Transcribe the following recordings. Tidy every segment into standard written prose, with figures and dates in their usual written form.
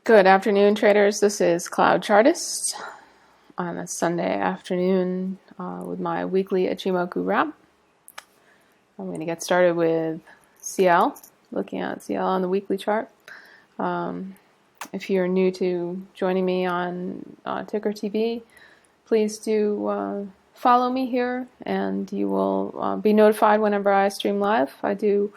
Good afternoon, traders. This is Cloud Chartist on a Sunday afternoon with my weekly Ichimoku wrap. I'm going to get started with CL, looking at CL on the weekly chart. If you're new to joining me on Ticker TV, please do follow me here, and you will be notified whenever I stream live. I do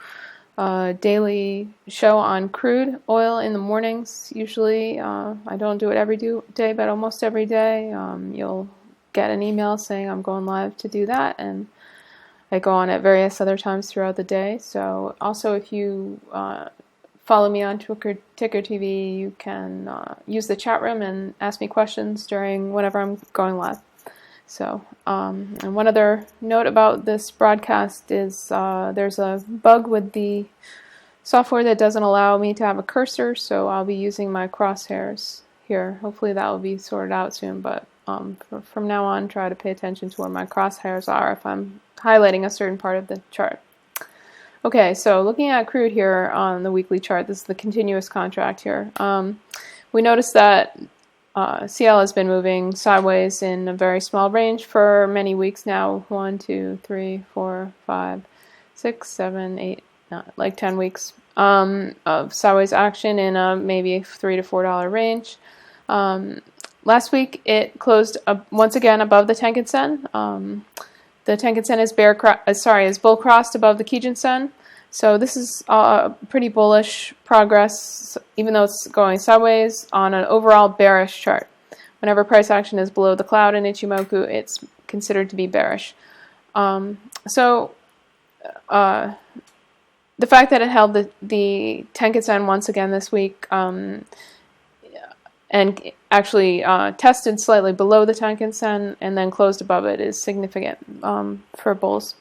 daily show on crude oil in the mornings usually. I don't do it every day, but almost every day. You'll get an email saying I'm going live to do that, and I go on at various other times throughout the day. So also, if you follow me on Ticker TV, you can use the chat room and ask me questions during whenever I'm going live. So, and one other note about this broadcast is there's a bug with the software that doesn't allow me to have a cursor, so I'll be using my crosshairs here. Hopefully that will be sorted out soon, but from now on, try to pay attention to where my crosshairs are if I'm highlighting a certain part of the chart. Okay, so looking at crude here on the weekly chart, this is the continuous contract here. We notice that CL has been moving sideways in a very small range for many weeks now. 1, 2, 3, 4, 5, 6, 7, 8, like 10 weeks of sideways action in a maybe $3 to $4 range. Last week it closed once again above the Tenkan Sen. The Tenkan Sen is bull crossed above the Kijun Sen. So this is pretty bullish progress, even though it's going sideways on an overall bearish chart. Whenever price action is below the cloud in Ichimoku, it's considered to be bearish. So the fact that it held the Tenkan Sen once again this week and actually tested slightly below the Tenkan Sen and then closed above it is significant for bulls.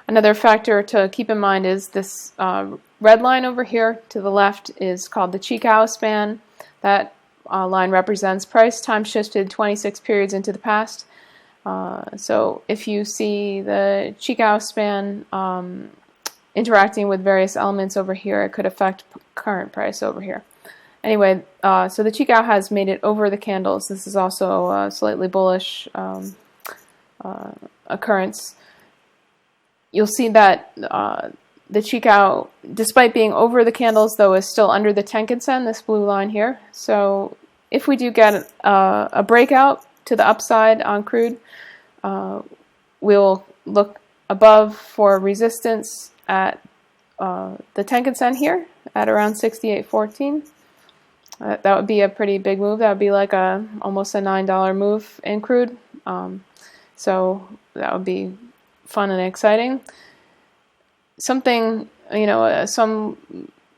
Another factor to keep in mind is this red line over here to the left is called the Chikou span. That line represents price time shifted 26 periods into the past. So if you see the Chikou span interacting with various elements over here, it could affect current price over here. Anyway, so the Chikou has made it over the candles. This is also a slightly bullish occurrence. You'll see that the Chikou, despite being over the candles, though, is still under the Tenkan Sen, this blue line here. So if we do get a breakout to the upside on crude, we'll look above for resistance at the Tenkan Sen here at around 68.14. That would be a pretty big move. That would be like almost a $9 move in crude. So that would be fun and exciting. Something, some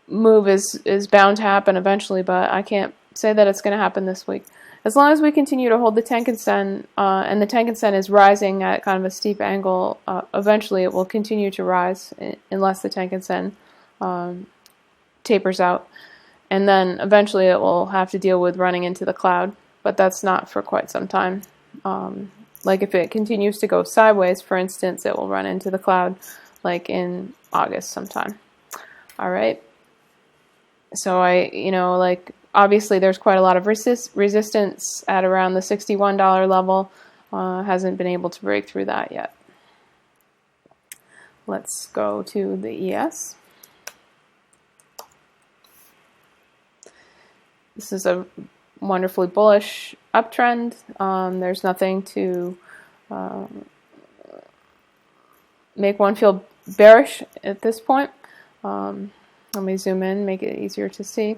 move is bound to happen eventually, but I can't say that it's going to happen this week. As long as we continue to hold the Tenkan Sen, and the Tenkan Sen is rising at kind of a steep angle, eventually it will continue to rise unless the Tenkan Sen tapers out. And then eventually it will have to deal with running into the cloud, but that's not for quite some time. Like if it continues to go sideways, for instance, it will run into the cloud like in August sometime. All right. So obviously there's quite a lot of resistance at around the $61 level. Hasn't been able to break through that yet. Let's go to the ES. This is a wonderfully bullish uptrend. There's nothing to make one feel bearish at this point. Let me zoom in, make it easier to see.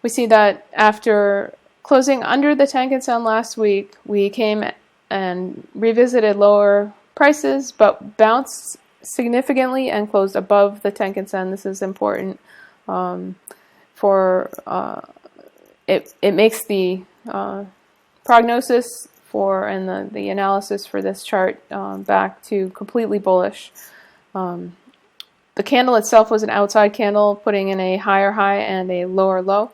We see that after closing under the Tenkan Sen last week, we came and revisited lower prices, but bounced significantly and closed above the Tenkan Sen. This is important for it makes the prognosis and the analysis for this chart back to completely bullish. The candle itself was an outside candle, putting in a higher high and a lower low.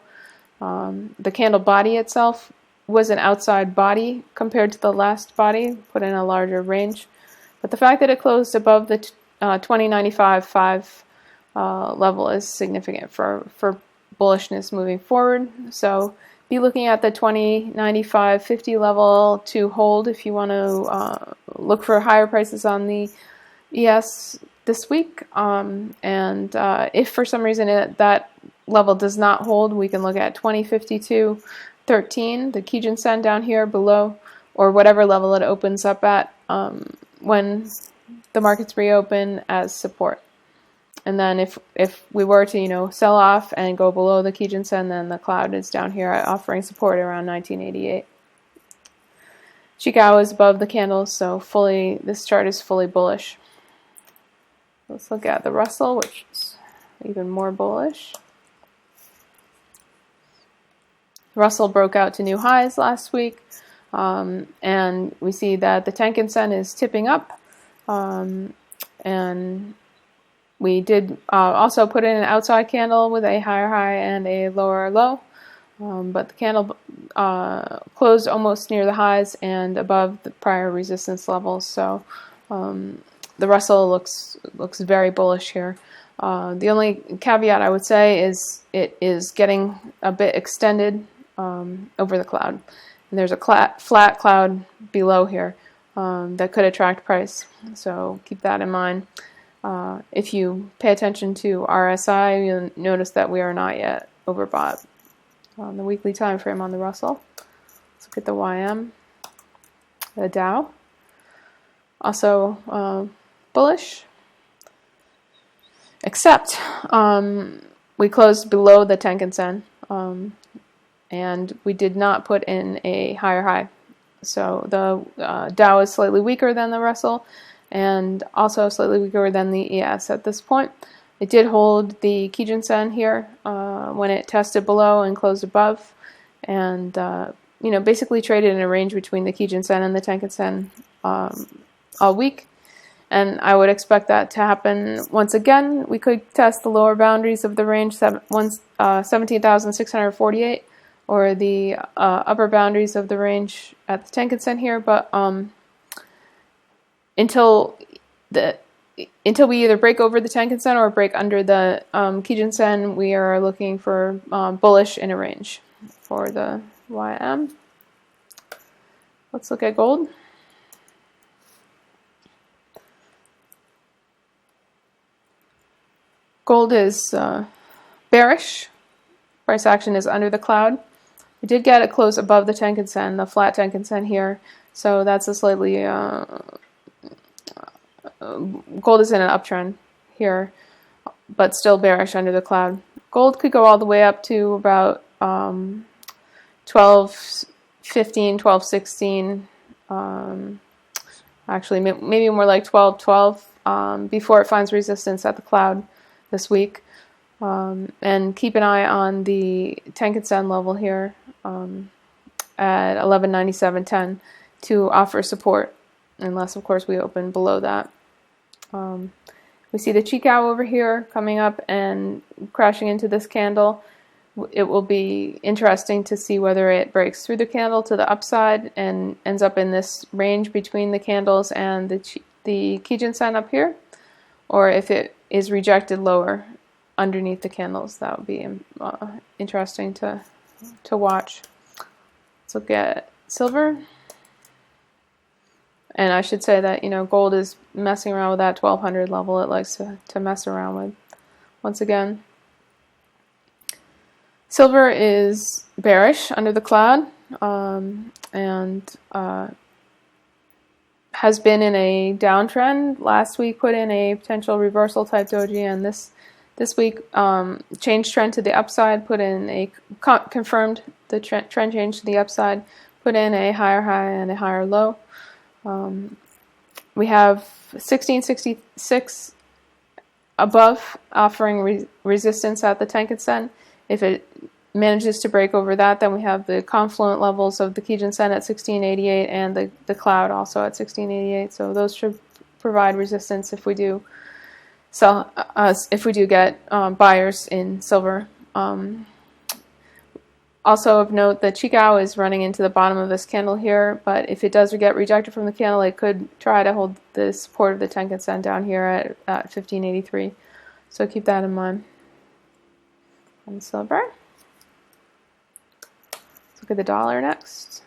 The candle body itself was an outside body compared to the last body, put in a larger range. But the fact that it closed above the 2095.5 level is significant for bullishness moving forward. So be looking at the 20.95.50 level to hold if you want to look for higher prices on the ES this week. And if for some reason that level does not hold, we can look at 20.52.13, the Kijun Sen down here below, or whatever level it opens up at when the markets reopen as support. And then if we were to, sell off and go below the Kijun Sen, then the cloud is down here offering support around 1988. Chikou is above the candles, so this chart is fully bullish. Let's look at the Russell, which is even more bullish. Russell broke out to new highs last week, and we see that the Tenkan Sen is tipping up, and we did also put in an outside candle with a higher high and a lower low, but the candle closed almost near the highs and above the prior resistance levels. So the Russell looks very bullish here. The only caveat I would say is it is getting a bit extended over the cloud. And there's a flat cloud below here that could attract price. So keep that in mind. If you pay attention to RSI, you'll notice that we are not yet overbought. On the weekly time frame on the Russell, let's look at the YM, the Dow. Also bullish, except we closed below the Tenkan Sen, and we did not put in a higher high. So the Dow is slightly weaker than the Russell, and also slightly weaker than the ES at this point. It did hold the Kijun Sen here when it tested below and closed above, and basically traded in a range between the Kijun Sen and the Tenkan Sen all week. And I would expect that to happen once again. We could test the lower boundaries of the range, 17,648, or the upper boundaries of the range at the Tenkan Sen here, but until we either break over the Tenkan Sen or break under the Kijun Sen, we are looking for bullish in a range for the YM. Let's look at gold. Gold is bearish. Price action is under the cloud. We did get a close above the Tenkan Sen, the flat Tenkan Sen here, so that's a slightly gold is in an uptrend here, but still bearish under the cloud. Gold could go all the way up to about 12.15, 12.16, actually maybe more like 12.12 before it finds resistance at the cloud this week. And keep an eye on the Tenkan Sen level here at 11.97.10 to offer support, unless of course we open below that. We see the Chikou over here coming up and crashing into this candle. It will be interesting to see whether it breaks through the candle to the upside and ends up in this range between the candles and the Kijun Sen up here, or if it is rejected lower underneath the candles. That would be interesting to watch. Let's look at silver. And I should say that, gold is messing around with that 1200 level it likes to mess around with. Once again, silver is bearish under the cloud, and has been in a downtrend. Last week put in a potential reversal type doji, and this week changed trend to the upside, put in a confirmed the trend change to the upside, put in a higher high and a higher low. We have 1666 above offering resistance at the Tenkan Sen. If it manages to break over that, then we have the confluent levels of the Kijun Sen at 1688 and the cloud also at 1688. So those should provide resistance if we do get buyers in silver. Also of note, the Chikou is running into the bottom of this candle here, but if it does get rejected from the candle, it could try to hold the support of the Tenkan Sen down here at 1583. So keep that in mind. on silver. Let's look at the dollar next.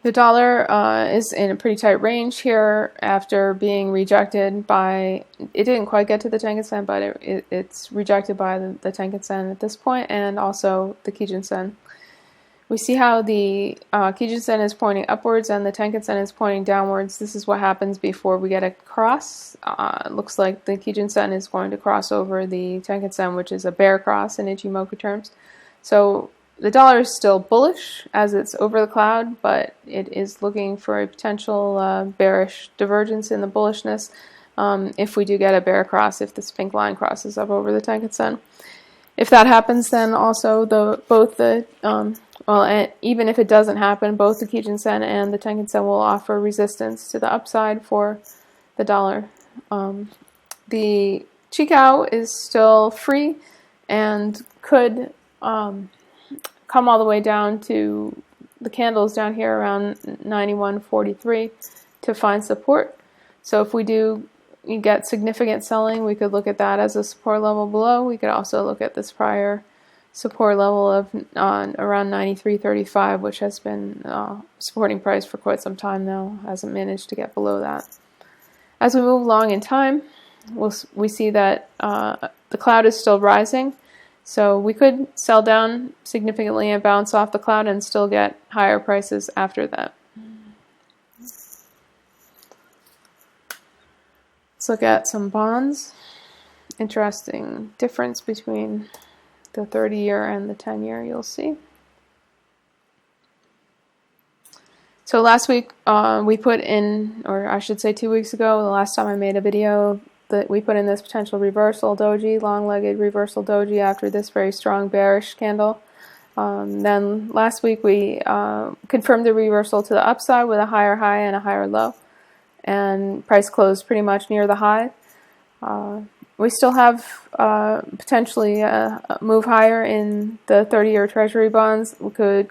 The dollar is in a pretty tight range here after being rejected by, it didn't quite get to the Tenkan-sen, but it's rejected by the Tenkan-sen at this point, and also the Kijun-sen. We see how the Kijun-sen is pointing upwards and the Tenkan-sen is pointing downwards. This is what happens before we get a cross. It looks like the Kijun-sen is going to cross over the Tenkan-sen, which is a bear cross in Ichimoku terms. So the dollar is still bullish as it's over the cloud, but it is looking for a potential bearish divergence in the bullishness if we do get a bear cross, if this pink line crosses up over the Tenkan-sen. If that happens, then also even if it doesn't happen, both the Kijun-sen and the Tenkan-sen will offer resistance to the upside for the dollar. The Chikou is still free and could come all the way down to the candles down here around 91.43 to find support. So if we do get significant selling, we could look at that as a support level below. We could also look at this prior support level of around 93.35, which has been supporting price for quite some time now, hasn't managed to get below that. As we move along in time, we see that the cloud is still rising. So we could sell down significantly and bounce off the cloud and still get higher prices after that. Let's look at some bonds. Interesting difference between the 30-year and the 10-year, you'll see. So last week we put in, or I should say 2 weeks ago, the last time I made a video, that we put in this potential reversal doji, long-legged reversal doji after this very strong bearish candle. Then last week we confirmed the reversal to the upside with a higher high and a higher low, and price closed pretty much near the high. We still have potentially a move higher in the 30-year Treasury bonds. We could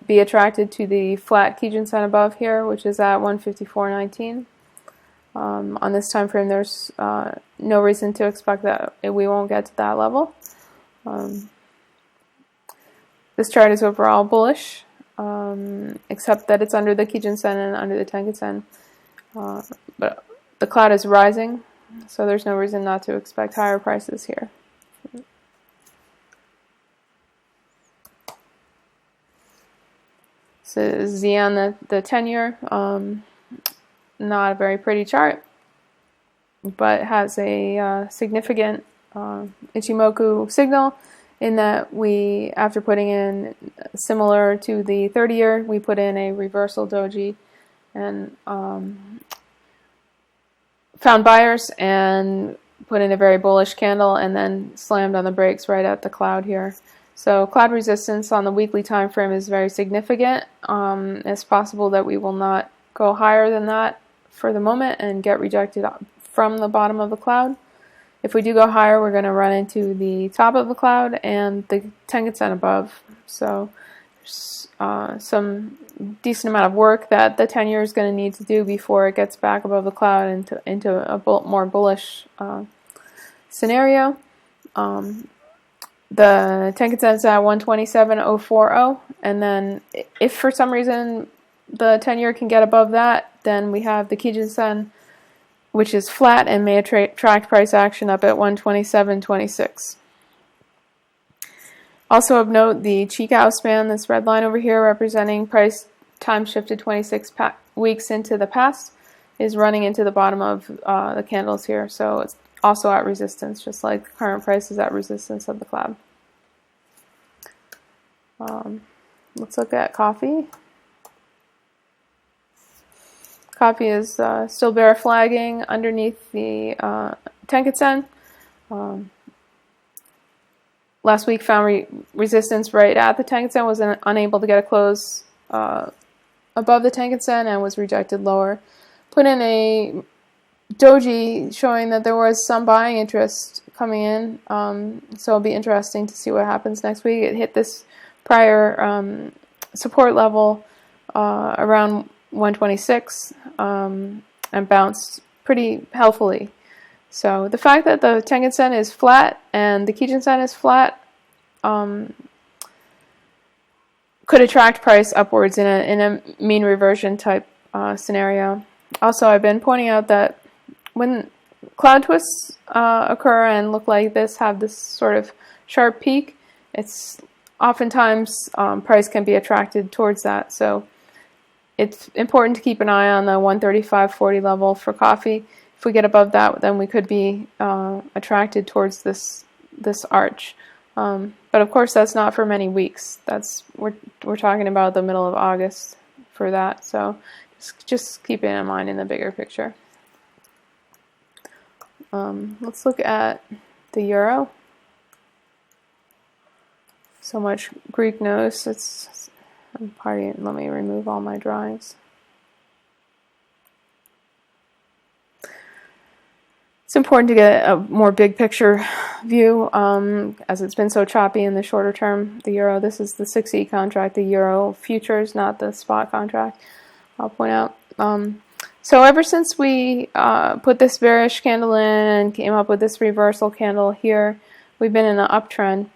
be attracted to the flat Kijun-sen above here, which is at 154.19. On this time frame, there's no reason to expect that we won't get to that level. This chart is overall bullish, except that it's under the Kijun-sen and under the Tenkan-sen. But the cloud is rising, so there's no reason not to expect higher prices here. So Z on the 10-year. Not a very pretty chart, but has a significant Ichimoku signal in that we, after putting in, similar to the 30-year, we put in a reversal doji and found buyers and put in a very bullish candle and then slammed on the brakes right at the cloud here. So cloud resistance on the weekly time frame is very significant. It's possible that we will not go higher than that for the moment and get rejected from the bottom of the cloud. If we do go higher, we're going to run into the top of the cloud and the Tenkan-sen above. So there's some decent amount of work that the 10-year is going to need to do before it gets back above the cloud into a more bullish scenario. The Tenkan-sen is at 127.040, and then if for some reason the 10-year can get above that, then we have the Kijun-sen, which is flat and may attract price action up at 127.26. Also of note, the Chikou span, this red line over here representing price time shifted 26 weeks into the past, is running into the bottom of the candles here. So it's also at resistance, just like the current price is at resistance of the cloud. Let's look at coffee. Coffee is still bear flagging underneath the Tenkan-sen. Last week found resistance right at the Tenkan-sen, was unable to get a close above the Tenkan-sen and was rejected lower. Put in a doji showing that there was some buying interest coming in, so it'll be interesting to see what happens next week. It hit this prior support level around 126. and bounced pretty healthily. So the fact that the Tenkan Sen is flat and the Kijun Sen is flat could attract price upwards in a mean reversion type scenario. Also, I've been pointing out that when cloud twists occur and look like this, have this sort of sharp peak, it's oftentimes price can be attracted towards that. So it's important to keep an eye on the 135.40 level for coffee. If we get above that, then we could be attracted towards this arch. But of course, that's not for many weeks. We're talking about the middle of August for that. So just keep it in mind in the bigger picture. Let's look at the euro. So much Greek notice. Let me remove all my drawings. It's important to get a more big picture view, as it's been so choppy in the shorter term. The euro, this is the 6E contract, the euro futures, not the spot contract, I'll point out. So ever since we put this bearish candle in and came up with this reversal candle here, we've been in an uptrend.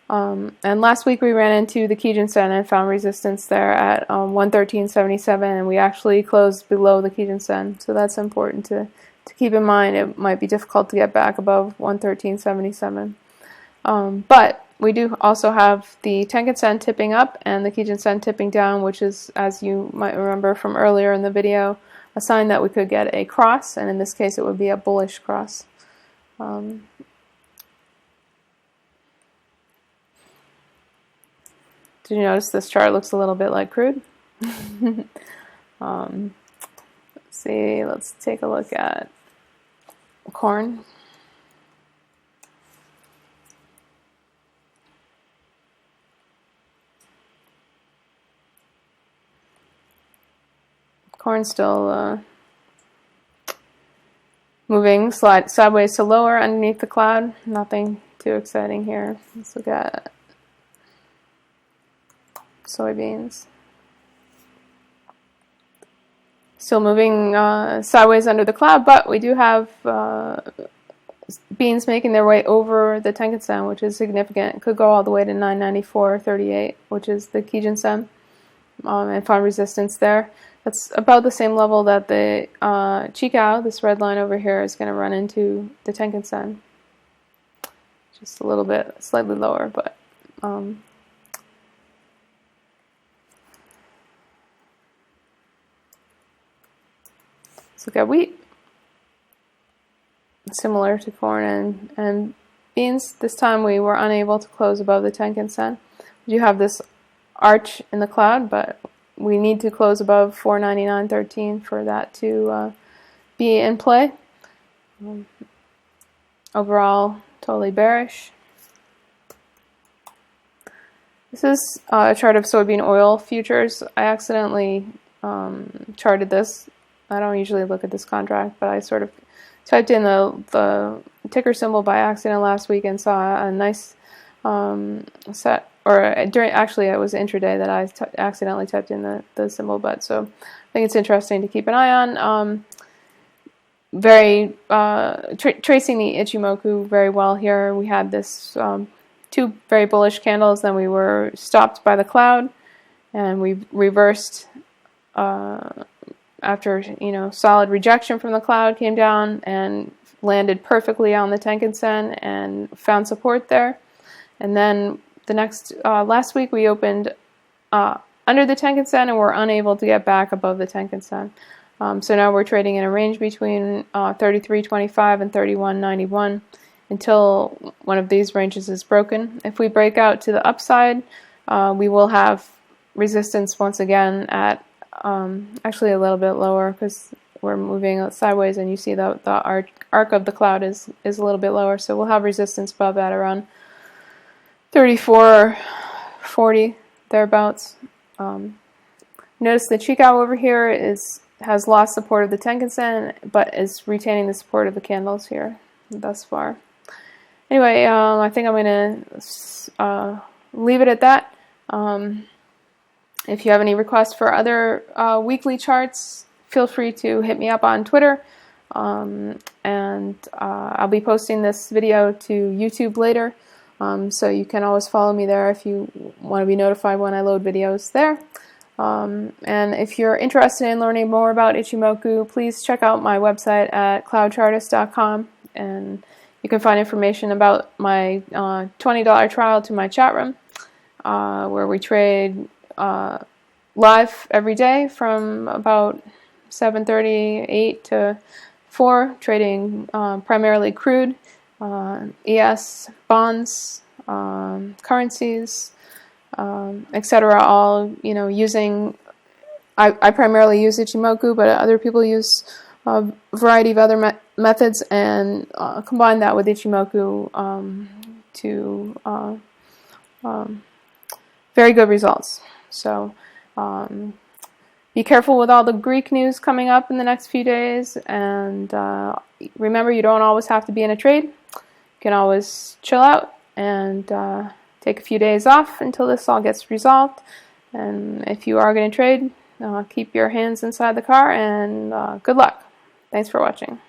And last week we ran into the Kijun Sen and found resistance there at 113.77, and we actually closed below the Kijun Sen. So that's important to keep in mind. It might be difficult to get back above 113.77. But we do also have the Tenkan Sen tipping up and the Kijun Sen tipping down, which is, as you might remember from earlier in the video, a sign that we could get a cross, and in this case it would be a bullish cross. Did you notice this chart looks a little bit like crude? Let's see, let's take a look at corn. Corn's still moving sideways to lower underneath the cloud. Nothing too exciting here. Let's look at soybeans. Still moving sideways under the cloud, but we do have beans making their way over the Tenkan Sen, which is significant. It could go all the way to 994.38, which is the Kijun Sen, and find resistance there. That's about the same level that the Chikou, this red line over here, is going to run into the Tenkan Sen. Just a little bit, slightly lower, but let's look at wheat. Similar to corn and beans, this time we were unable to close above the Tenkan Sen. We do have this arch in the cloud, but we need to close above 499.13 for that to be in play. Overall, totally bearish. This is a chart of soybean oil futures. I accidentally charted this. I don't usually look at this contract, but I sort of typed in the ticker symbol by accident last week and saw a nice set, or during, actually it was intraday that I accidentally typed in the symbol, but so I think it's interesting to keep an eye on. Tracing the Ichimoku very well here. We had this two very bullish candles, then we were stopped by the cloud, and we reversed after solid rejection from the cloud, came down and landed perfectly on the Tenkan Sen and found support there. And then the next last week we opened under the Tenkan Sen and were unable to get back above the Tenkan Sen. So now we're trading in a range between 33.25 and 31.91 until one of these ranges is broken. If we break out to the upside, we will have resistance once again at actually a little bit lower, because we're moving sideways and you see the arc of the cloud is a little bit lower, so we'll have resistance above at around 34.40 thereabouts. Notice the Chikou over here has lost support of the Tenkan Sen, but is retaining the support of the candles here thus far. Anyway, I think I'm going to leave it at that. If you have any requests for other weekly charts, feel free to hit me up on Twitter, and I'll be posting this video to YouTube later, so you can always follow me there if you want to be notified when I load videos there. And if you're interested in learning more about Ichimoku, please check out my website at cloudchartist.com, and you can find information about my $20 trial to my chat room, where we trade live every day from about 7:30, 8 to 4, trading primarily crude, ES, bonds, currencies, etc. All, using, I primarily use Ichimoku, but other people use a variety of other methods, and combine that with Ichimoku to very good results. So be careful with all the Greek news coming up in the next few days, and remember, you don't always have to be in a trade. You can always chill out and take a few days off until this all gets resolved. And if you are going to trade, keep your hands inside the car, and good luck. Thanks for watching.